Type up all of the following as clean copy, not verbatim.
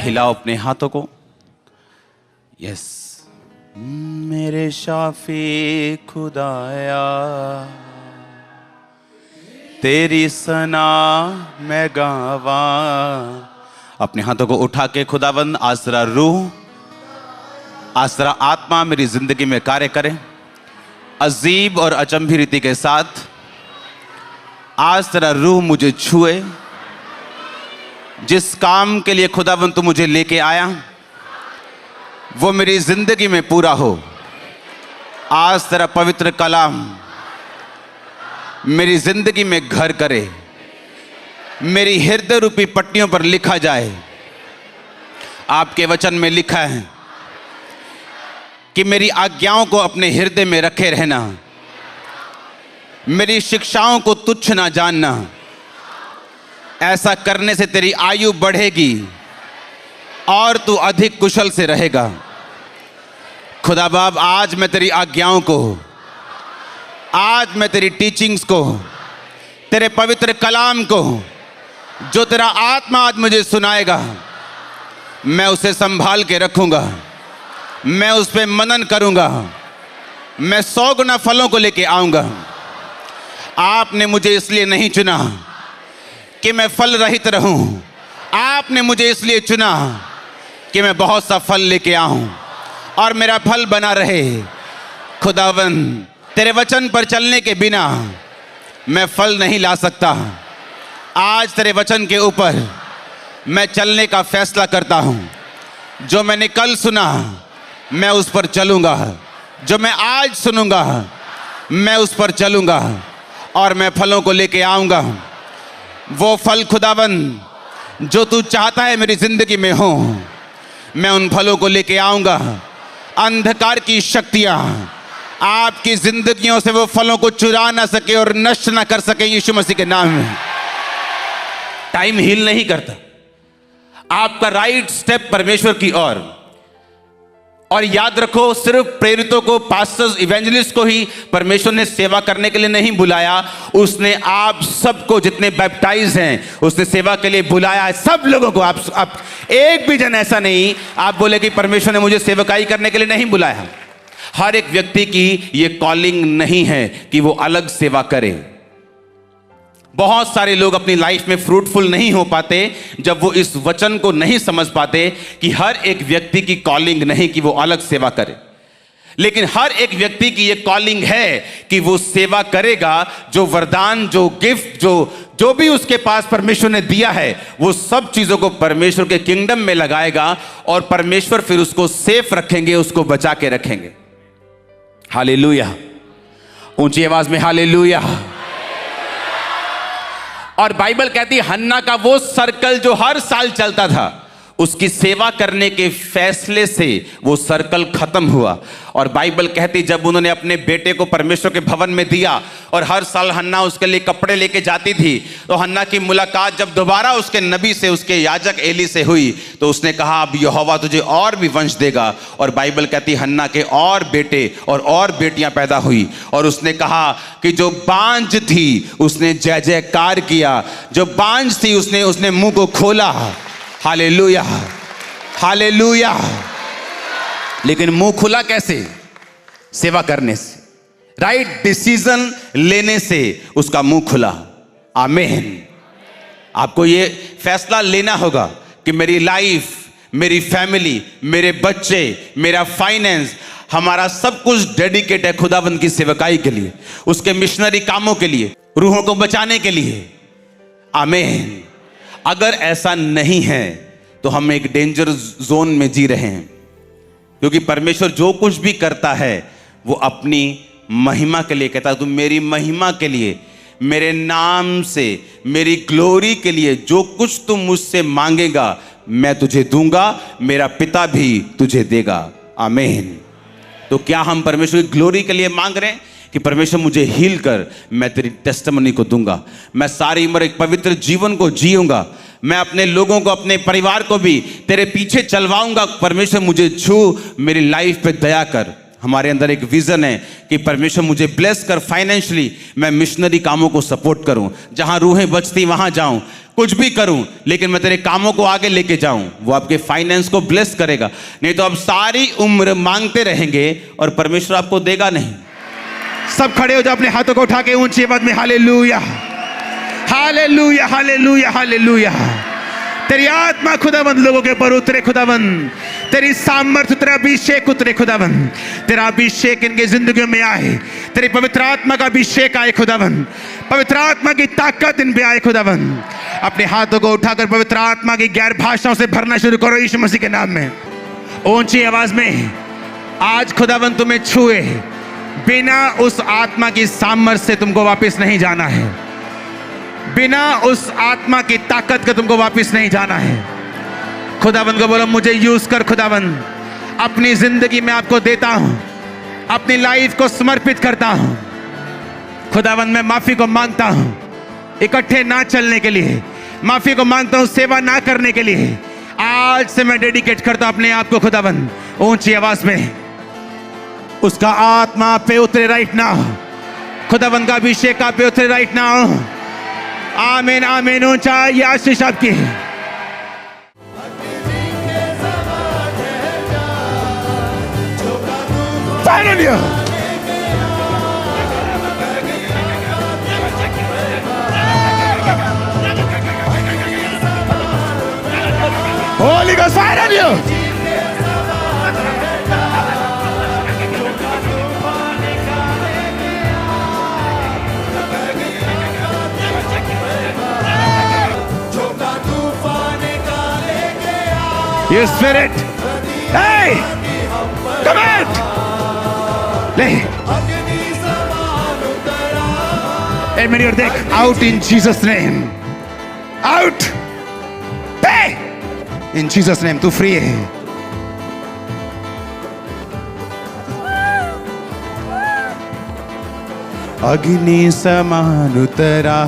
हिलाओ अपने हाथों को। यस। मेरे शाफी खुदाया तेरी सना मैं गावा। अपने हाथों को उठा के खुदावंद आज तेरा रूह, आज तेरा आत्मा मेरी जिंदगी में कार्य करे अजीब और अचंभी रीति के साथ। आज तेरा रूह मुझे छुए। जिस काम के लिए खुदावंद तू मुझे लेके आया वो मेरी जिंदगी में पूरा हो। आज तेरा पवित्र कलाम मेरी जिंदगी में घर करे, मेरी हृदय रूपी पट्टियों पर लिखा जाए। आपके वचन में लिखा है कि मेरी आज्ञाओं को अपने हृदय में रखे रहना, मेरी शिक्षाओं को तुच्छ ना जानना। ऐसा करने से तेरी आयु बढ़ेगी और तू अधिक कुशल से रहेगा। खुदा बाप, आज मैं तेरी आज्ञाओं को, आज मैं तेरी टीचिंग्स को, तेरे पवित्र कलाम को जो तेरा आत्मा आज मुझे सुनाएगा, मैं उसे संभाल के रखूंगा। मैं उस पर मनन करूंगा। मैं 100 गुना फलों को लेके आऊंगा। आपने मुझे इसलिए नहीं चुना कि मैं फल रहित रहूं। आपने मुझे इसलिए चुना कि मैं बहुत सा फल लेके आऊं और मेरा फल बना रहे। खुदावंद, तेरे वचन पर चलने के बिना मैं फल नहीं ला सकता। आज तेरे वचन के ऊपर मैं चलने का फैसला करता हूं। जो मैंने कल सुना मैं उस पर चलूंगा। जो मैं आज सुनूंगा मैं उस पर चलूंगा और मैं फलों को लेके आऊंगा। वो फल खुदावंद जो तू चाहता है मेरी जिंदगी में हो, मैं उन फलों को लेके आऊंगा। अंधकार की शक्तियां आपकी जिंदगियों से वो फलों को चुरा ना सके और नष्ट ना कर सके, यीशु मसीह के नाम में। टाइम हील नहीं करता। आपका राइट स्टेप परमेश्वर की ओर। और याद रखो, सिर्फ प्रेरितों को, पास्टर्स, इवेंजलिस्ट को ही परमेश्वर ने सेवा करने के लिए नहीं बुलाया। उसने आप सबको, जितने बैप्टाइज हैं, उसने सेवा के लिए बुलाया है। सब लोगों को। आप एक भी जन ऐसा नहीं आप बोले कि परमेश्वर ने मुझे सेवकाई करने के लिए नहीं बुलाया। हर एक व्यक्ति की ये कॉलिंग नहीं है कि वो अलग सेवा करे। बहुत सारे लोग अपनी लाइफ में फ्रूटफुल नहीं हो पाते जब वो इस वचन को नहीं समझ पाते कि हर एक व्यक्ति की कॉलिंग नहीं कि वो अलग सेवा करे, लेकिन हर एक व्यक्ति की ये कॉलिंग है कि वो सेवा करेगा। जो वरदान, जो गिफ्ट, जो भी उसके पास परमेश्वर ने दिया है, वो सब चीजों को परमेश्वर के किंगडम में लगाएगा और परमेश्वर फिर उसको सेफ रखेंगे, उसको बचा के रखेंगे। हालेलुया। ऊंची आवाज में हालेलुया। और बाइबल कहती है हन्ना का वो सर्कल जो हर साल चलता था, उसकी सेवा करने के फैसले से वो सर्कल खत्म हुआ। और बाइबल कहती जब उन्होंने अपने बेटे को परमेश्वर के भवन में दिया और हर साल हन्ना उसके लिए कपड़े लेके जाती थी, तो हन्ना की मुलाकात जब दोबारा उसके नबी से, उसके याजक एली से हुई, तो उसने कहा अब यहोवा तुझे और भी वंश देगा। और बाइबल कहती हन्ना के और बेटे और बेटियां पैदा हुई। और उसने कहा कि जो बांझ थी उसने जय जयकार किया। जो बांझ थी उसने मुंह को खोला। Hallelujah, hallelujah. लेकिन मुंह खुला कैसे? सेवा करने से, राइट डिसीजन लेने से उसका मुंह खुला। आमीन। आपको ये फैसला लेना होगा कि मेरी लाइफ, मेरी फैमिली, मेरे बच्चे, मेरा फाइनेंस, हमारा सब कुछ डेडिकेट है खुदावंद की सेवकाई के लिए, उसके मिशनरी कामों के लिए, रूहों को बचाने के लिए। आमीन। अगर ऐसा नहीं है तो हम एक डेंजर जोन में जी रहे हैं, क्योंकि परमेश्वर जो कुछ भी करता है वो अपनी महिमा के लिए कहता है। तुम मेरी महिमा के लिए, मेरे नाम से, मेरी ग्लोरी के लिए जो कुछ तुम मुझसे मांगेगा मैं तुझे दूंगा, मेरा पिता भी तुझे देगा। आमीन। तो क्या हम परमेश्वर की ग्लोरी के लिए मांग रहे हैं कि परमेश्वर मुझे हील कर, मैं तेरी टेस्टिमनी को दूंगा, मैं सारी उम्र एक पवित्र जीवन को जीऊंगा, मैं अपने लोगों को, अपने परिवार को भी तेरे पीछे चलवाऊंगा। परमेश्वर मुझे छू, मेरी लाइफ पे दया कर। हमारे अंदर एक विजन है कि परमेश्वर मुझे ब्लेस कर फाइनेंशियली, मैं मिशनरी कामों को सपोर्ट करूं, जहां रूहें बचती वहां जाऊं, कुछ भी करूं, लेकिन मैं तेरे कामों को आगे लेके जाऊं। वो आपके फाइनेंस को ब्लेस करेगा। नहीं तो आप सारी उम्र मांगते रहेंगे और परमेश्वर आपको देगा नहीं। सब खड़े हो जाओ, अपने हाथों को उठा के ऊंची आवाज में हालेलुया, हालेलुया, हालेलुया, हालेलुया। तेरी आत्मा खुदाबंद लोगों के ऊपर उतरे खुदाबंद, तेरी सामर्थ्य, तेरा अभिषेक उतरे खुदाबंद, तेरा अभिषेक इनके जिंदगियों में आए, तेरी पवित्र आत्मा का अभिषेक आए खुदाबंद, पवित्र आत्मा की ताकत इन पे आए खुदाबंद। अपने हाथों को उठाकर पवित्र आत्मा की गैर भाषाओं से भरना शुरू करो यीशु मसीह के नाम में। ऊंची आवाज में आज खुदाबंद तुम्हें छुए, बिना उस आत्मा की सामर्थ्य से तुमको वापस नहीं जाना है, बिना उस आत्मा की ताकत के तुमको वापस नहीं जाना है। खुदाबंद को बोलो मुझे यूज कर खुदाबंद, अपनी जिंदगी में आपको देता हूं, अपनी लाइफ को समर्पित करता हूं। खुदाबंद मैं माफी को मांगता हूं, इकट्ठे ना चलने के लिए माफी को मांगता हूं, सेवा ना करने के लिए आज से मैं डेडिकेट करता हूं अपने आप को खुदाबंद। ऊंची आवाज में उसका आत्मा पे उतरे राइट नाउ, खुदाबंद का अभिषेक आप पे उतरे राइट नाउ। आमीन, आमीन। ऊंचा ये आशीष आपकी। Hallelujah. Holy Ghost fire on you. You spirit. Hey! Come on! Out in Jesus' name. Out. Hey! In Jesus' name, तू फ्री है। अग्नि समान उतरा,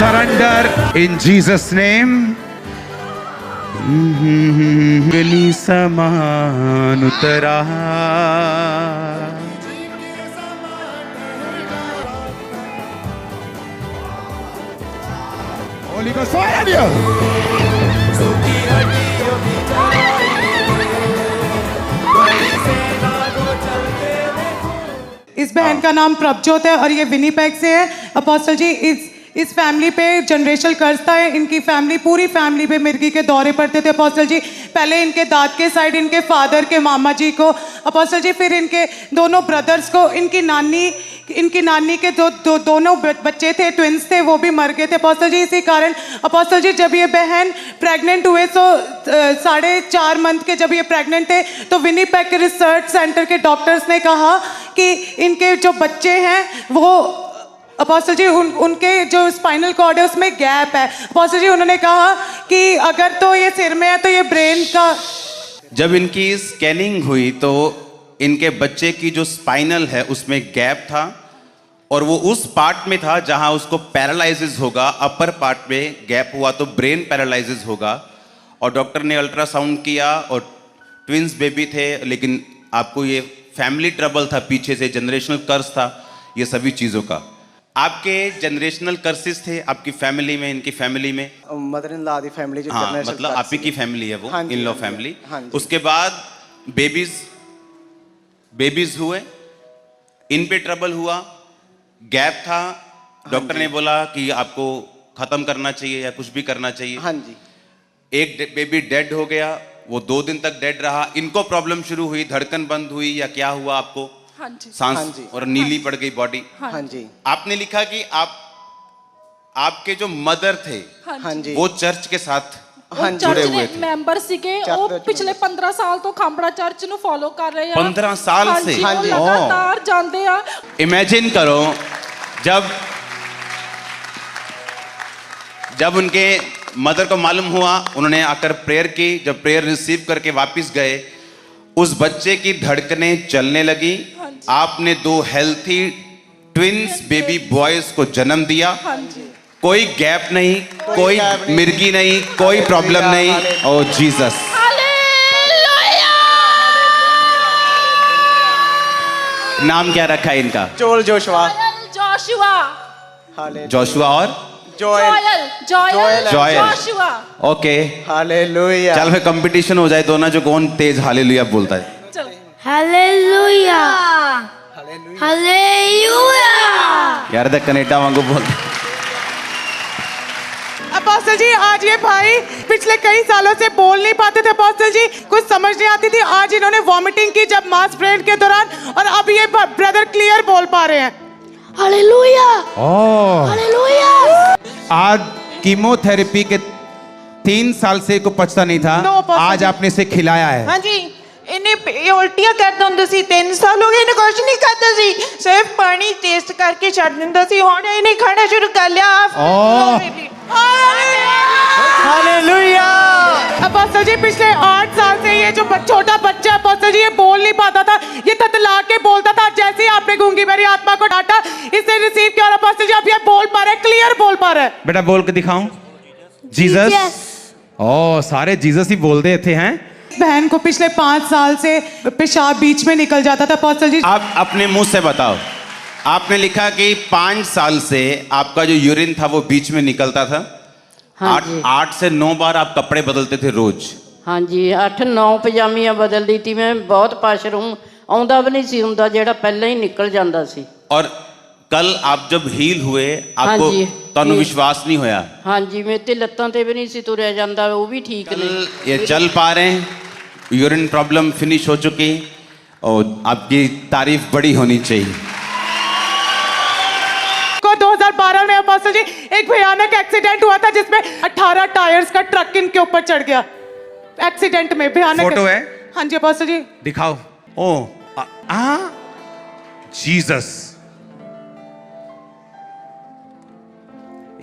surrender in Jesus' name. अग्नि समान उतरा, Holy Ghost fire on you. इस बहन का नाम प्रभजोत है और ये विनीपेग से है। अपोस्टल जी इस फैमिली पे जनरेशनल कर्ज था। इनकी फैमिली, पूरी फैमिली पे मिर्गी के दौरे पड़ते थे अपोस्टल जी। पहले इनके दाद के साइड इनके फादर के मामा जी को अपोस्टल जी, फिर इनके दोनों ब्रदर्स को, इनकी नानी के दोनों बच्चे थे, ट्विंस थे, वो भी मर गए थे अपोस्टल जी। इसी कारण अपोस्टल जी जब ये बहन प्रेग्नेंट हुए तो 4.5 मंथ के जब ये प्रेग्नेंट थे तो विनीपेग के रिसर्च सेंटर के डॉक्टर्स ने कहा कि इनके जो बच्चे हैं वो अपोस्टल जी उनके जो स्पाइनल कॉर्ड है उसमें गैप है। अपोस्टल जी उन्होंने कहा कि अगर तो ये सिर में है तो ये ब्रेन का। जब इनकी स्कैनिंग हुई तो इनके बच्चे की जो स्पाइनल है उसमें गैप था और वो उस पार्ट में था जहां उसको पैरालाइसिस होगा। अपर पार्ट में गैप हुआ तो ब्रेन पैरालाइसिस होगा। और डॉक्टर ने अल्ट्रासाउंड किया और ट्विंस बेबी थे, लेकिन आपको ये फैमिली ट्रबल था, पीछे से जनरेशनल कर्ज था ये सभी चीज़ों का। आपके जनरेशनल कर्सेस थे आपकी फैमिली में, इनकी फैमिली में? Mother in law the family जो हाँ, मतलब आप ही की फैमिली है वो, इन लॉ फैमिली। उसके बाद बेबीज हुए, इन पे ट्रबल हुआ, गैप था, डॉक्टर ने बोला कि आपको खत्म करना चाहिए या कुछ भी करना चाहिए। हाँ जी। एक बेबी डेड हो गया, वो 2 दिन तक डेड रहा। इनको प्रॉब्लम शुरू हुई, धड़कन बंद हुई या क्या हुआ आपको? हाँ जी। सांस हाँ जी। और नीली पड़ गई बॉडी। हाँ जी। आपने लिखा कि आपके जो मदर थे हाँ जी वो चर्च के साथ जुड़े हुए थे, मेंबर सीगे। वो पिछले 15 साल तो खांबड़ा चर्च ਨੂੰ फॉलो कर रहे हैं। 15 साल से लगातार जाते हैं। इमेजिन करो जब उनके मदर को मालूम हुआ, उन्होंने आकर प्रेयर की। जब प्रेयर रिसीव करके वापस गए, उस बच्चे की धड़कनें चलने लगी। आपने 2 हेल्थी ट्विंस बेबी बॉयज को जन्म दिया। हाँ जी। कोई गैप नहीं, कोई मिर्गी नहीं, कोई प्रॉब्लम नहीं। ओ जीसस, हालेलुया। नाम क्या रखा है इनका? जोल जोशवा जोशुआ। हाले जोशुआ और Joel Joel Joel. Joshua. Okay, hallelujah. चल फिर कंपटीशन हो जाए दोनों, जो कौन तेज हालेलुया बोलता है। चलो। Hallelujah hallelujah. यार द कनेडा वांगू बोलता। अपोस्टल जी, आज ये भाई पिछले कई सालों से बोल नहीं पाते थे अपोस्टल जी, कुछ समझ नहीं आती थी। आज इन्होंने वॉमिटिंग की जब मास प्रेयर के दौरान, और अब ये ब्रदर क्लियर बोल पा रहे हैं। हालेलुया ओह, हालेलुया। आज कीमोथेरेपी के 3 साल से को पचता नहीं था। No, Apostle आज जी। आपने इसे खिलाया है। हाँ जी, इन्हें उल्टियां करता ਹੁੰਦਾ ਸੀ 3 साल हो गए इन्हें कुछ नहीं करता ਸੀ सिर्फ पानी टेस्ट करके ਛੱਡ ਦਿੰਦਾ ਸੀ ਹੁਣ इन्हें खाना शुरू कर लिया। हालेलुया। अपोस्टल जी, पिछले 8 साल से ये जो छोटा बच्चा अपोस्टल जी, ये बोल नहीं पाता था, ये ततला के बोलता था। जैसे ही आपने गूंगी मेरी आत्मा को डांटा, इसे रिसीव किया और अपोस्टल जी अब ये बोल पा रहे, क्लियर बोल पा रहे। बेटा बोल के दिखाऊं? जीसस। ओह, सारे जीसस ही बोलते थे हैं। बहन को पिछले 5 साल से पेशाब बीच में निकल जाता था अपोस्टल जी। आप अपने मुंह से बताओ। आपने लिखा कि 5 साल से आपका जो यूरिन था वो बीच में निकलता था। हाँ जी। 8 से 9 बार आप कपड़े बदलते थे रोज। हाँ जी, 8-9 पजामियां बदलदी थी मैं। बहुत पाशरूम आउंदा भी नहीं सी हुंदा, जेड़ा पहले ही निकल जांदा सी। और कल आप जब हील हुए, आपको हाँ जी। तनु जी। विश्वास नहीं होया। हाँ जी, मेरे ते लत्तां ते भी नहीं सी तुरया जांदा, वो भी ठीक ने। ये चल पा रहे हैं, यूरिन प्रॉब्लम फिनिश हो चुकी, और आपकी तारीफ बड़ी होनी चाहिए। को 2012 में अपोस्टल जी एक भयानक एक्सीडेंट हुआ था जिसमें 18 टायर्स का ट्रक इनके ऊपर चढ़ गया। एक्सीडेंट में भयानक। फोटो है? हाँ जी अपोस्टल जी। दिखाओ। ओह, जीसस,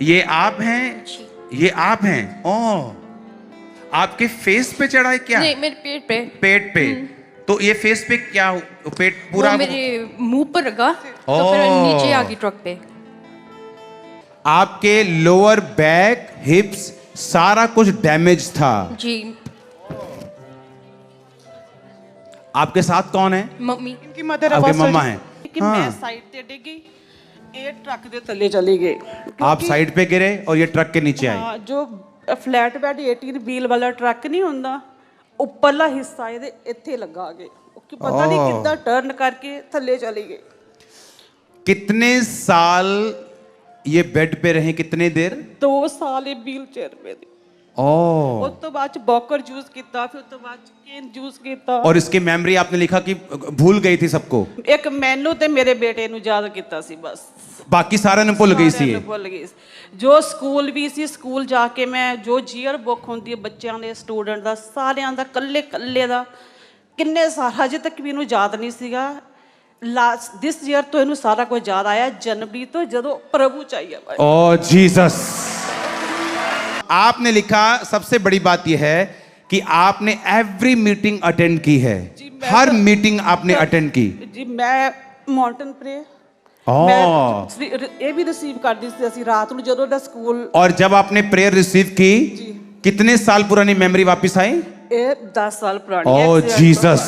ये आप हैं? ये आप हैं? ओह, आपके फेस पे चढ़ा है क्या? नहीं, मेरे पेट पे। पेट पे। तो ये फेस पे क्या, पेट पूरा वो मेरे मुंह पर लगा तो फिर नीचे आ गई ट्रक पे। आपके लोअर बैक, हिप्स, सारा कुछ डैमेज था। जी। आपके साथ कौन है? मम्मी। इनकी मदर आपके अपोस्टल मम्मा जी। हैं? कि मैं साइड ते डिगी, ये ट्रक दे थल्ले चली गई। आप साइड पे गिरे और ये ट्रक के नीचे आई। हाँ, जो फ्लैट बेड 18 व्हील वाला ट्रक नहीं ਹੁੰਦਾ, ਉੱਪਰਲਾ ਹਿੱਸਾ ਇਹਦੇ ਇੱਥੇ ਲੱਗਾ ਆ ਗਏ। ਕਿ ਪਤਾ ਨਹੀਂ ਕਿੱਦਾਂ ਟਰਨ ਕਰਕੇ ਥੱਲੇ ਚਲੀ ਗਈ। कितने साल ये बेड पे रहे? कितने देर? 2 ਸਾਲ ਇਹ ਵੀਲ ਚੇਅਰ पे ਦੀ। ओह, ਉਸ ਤੋਂ ਬਾਅਦ ਚ ਬੌਕਰ ਜੂਸ ਕੀਤਾ, ਫਿਰ ਉਸ ਤੋਂ ਬਾਅਦ ਚ ਕੇਨ ਜੂਸ ਕੀਤਾ। और इसकी मेमोरी आपने लिखा कि भूल गई थी सबको, ਇੱਕ ਮੈਨੂੰ ਤੇ ਮੇਰੇ ਬੇਟੇ ਨੂੰ ਯਾਦ ਕੀਤਾ ਸੀ ਬਸ। बाकी सारा ने भूल गई सी। ਸਾਰਿਆਂ ਨੂੰ ਭੁੱਲ ਗਈ ਸੀ। ਜੋ ਸਕੂਲ ਵੀ ਸੀ, ਸਕੂਲ ਜਾ ਕੇ ਮੈਂ ਜੋ ਜੀਅਰ ਬੁੱਕ ਹੁੰਦੀ ਹੈ ਬੱਚਿਆਂ ਦੇ, ਸਟੂਡੈਂਟ ਦਾ, ਸਾਰਿਆਂ ਦਾ ਕੱਲੇ ਕੱਲੇ ਦਾ ਕਿੰਨੇ ਸਾਰਾ ਅਜੇ ਤੱਕ ਵੀ ਇਹਨੂੰ ਯਾਦ ਨਹੀਂ ਸੀਗਾ। ਲਾਸਟ ਦਿਸ ਈਅਰ ਤੋਂ ਇਹਨੂੰ ਸਾਰਾ ਕੁਝ ਯਾਦ ਆਇਆ, ਜਨਵਰੀ ਤੋਂ ਜਦੋਂ प्रभु चाहिए। ओह जीसस। आपने लिखा, सबसे बड़ी बात यह है कि आपने एवरी मीटिंग अटेंड की है। हर मीटिंग आपने अटेंड की। ਜੀ ਮੈਂ ਮਾਊਂਟਨ ਪ੍ਰੇ ओह, ਇਹ ਵੀ ਰਿਸੀਵ ਕਰਦੀ ਸੀ ਅਸੀਂ ਰਾਤ ਨੂੰ ਜਦੋਂ ਦਾ ਸਕੂਲ। और जब आपने प्रेयर रिसीव की, कितने साल पुरानी मेमोरी वापस आई? ਇਹ 10 साल पुरानी ओह accident जीसस।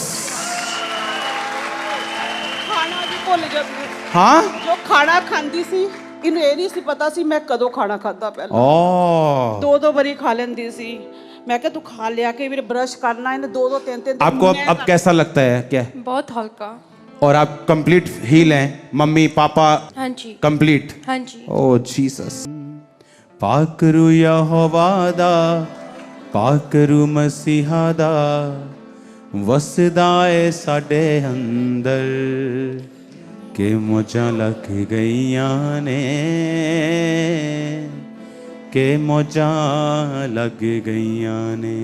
ਖਾਣਾ ਵੀ ਭੁੱਲ ਜਾਂਦੀ। हाँ, ਜੋ ਖਾਣਾ ਖਾਂਦੀ ਸੀ ਇਹਨੂੰ ਇਹ ਨਹੀਂ ਸੀ ਪਤਾ ਸੀ ਮੈਂ ਕਦੋਂ ਖਾਣਾ ਖਾਦਾ ਪਹਿਲਾਂ। ओह, 2 ਵਾਰੀ ਖਾ ਲੈਂਦੀ ਸੀ। मैं क्या तू खा लिया के मेरे ब्रश करना है 2 3 दिन। आपको अब कैसा लगता है? क्या? बहुत हल्का। और आप कंप्लीट हील हैं? मम्मी पापा हाँ जी। कंप्लीट? हाँ जी। ओह जीसस। पाकरू यहोवा दा, पाकरू मसीहा दा, वसदा है साडे अंदर, के मौजां लग गईयां ने, के मौजां लग गईयां ने।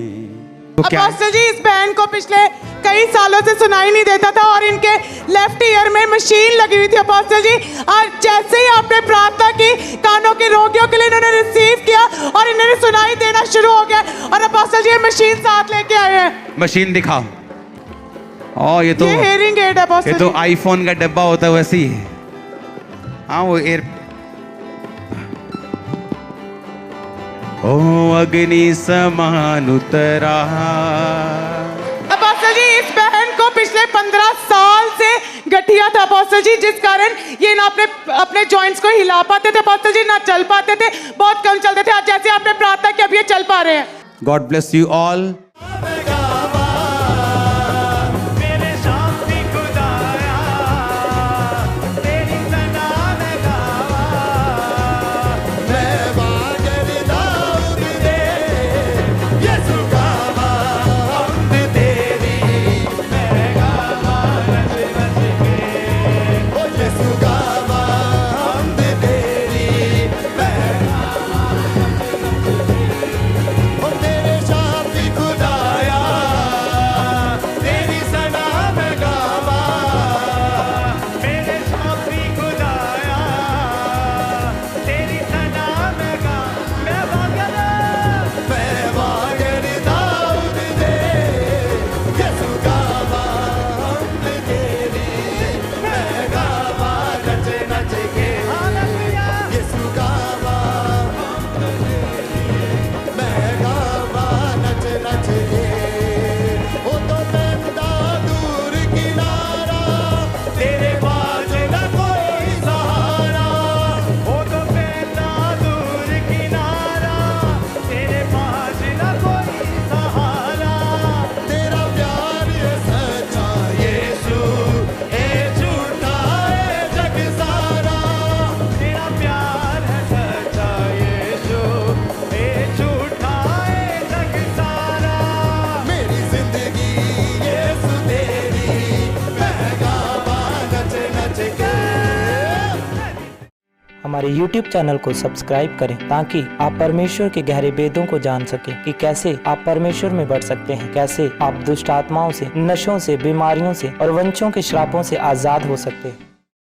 क्या है? अपोस्टल जी, इस बहन को पिछले कई सालों से सुनाई नहीं देता था और इनके लेफ्ट ईयर में मशीन लगी हुई थी अपोस्टल जी। और जैसे ही आपने प्रार्थना की, कानों के रोगियों के लिए इन्होंने रिसीव किया और इन्होंने सुनाई देना शुरू हो गया। और अपोस्टल जी, ये मशीन साथ लेके आए हैं। मशीन दिखाओ। ओ ये तो हेयरिंग एड अपोस्टल ये तो जी। आईफोन का डब्बा होता है वैसे ही। हाँ वो एयर। ओ अग्नि समान उतरा। अपोस्टल जी, इस बहन को पिछले 15 साल से गठिया था अपोस्टल जी, जिस कारण ये ना अपने जॉइंट्स को हिला पाते थे अपोस्टल जी, ना चल पाते थे, बहुत कम चलते थे। आज जैसे आपने प्रार्थना की, अब ये चल पा रहे हैं। God bless you all. हमारे YouTube चैनल को सब्सक्राइब करें ताकि आप परमेश्वर के गहरे वेदों को जान सकें कि कैसे आप परमेश्वर में बढ़ सकते हैं, कैसे आप दुष्ट आत्माओं से, नशों से, बीमारियों से और वंशों के श्रापों से आजाद हो सकते हैं।